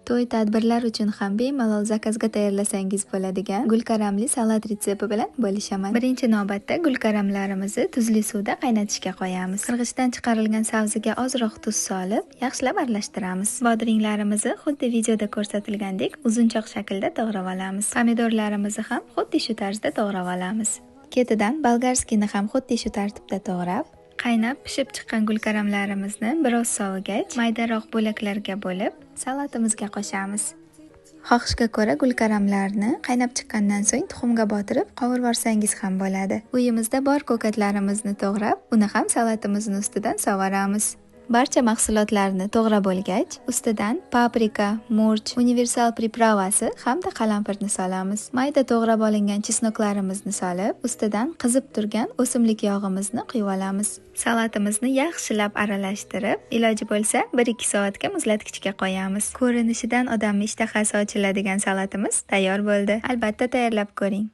To'y tadbirlar uchun ham bemalol zakazga tayyorlasangiz bo'ladigan gulkaramli salat retsepti bilan bo'lishaman. Birinchi navbatda gulkaramlarimizni tuzli suvda qaynatishga qo'yamiz. Qirg'ichdan chiqarilgan sabziga ozroq tuz solib, yaxshilab aralashtiramiz. Bodringlarimizni xuddi videoda ko'rsatilgandek uzunchoq shaklda to'g'rab olamiz. Pomidorlarimizni ham xuddi shu tarzda to'g'rab olamiz. Ketidan bolgarskini ham xuddi shu tartibda to'g'rab, qaynab pishib chiqqan gulkaramlarimizni biroz sovigach, maydaroq bo'laklarga bo'lib, salatimizga qo'shamiz. Xohishga ko'ra gulkaramlarni qaynab chiqqandan so'ng tuxumga botirib qovurvorsangiz ham bo'ladi. Uyimizda bor ko'katlarimizni to'g'rab, uni ham salatimizning ustidan sovuramiz. Barcha mahsulotlarni to'g'rab bo'lgach, ustidan paprika, murch, universal pripravasi hamda qalampirni solamiz. Mayda to'g'rab olingan chesnoklarimizni solib, ustidan qizib turgan o'simlik yog'imizni quyib olamiz. Salatimizni yaxshilab aralashtirib, iloji bo'lsa 1-2 soatga muzlatgichga qo'yamiz. Ko'rinishidan odamning ishtahasi ochiladigan salatimiz tayyor bo'ldi. Albatta tayyorlab ko'ring.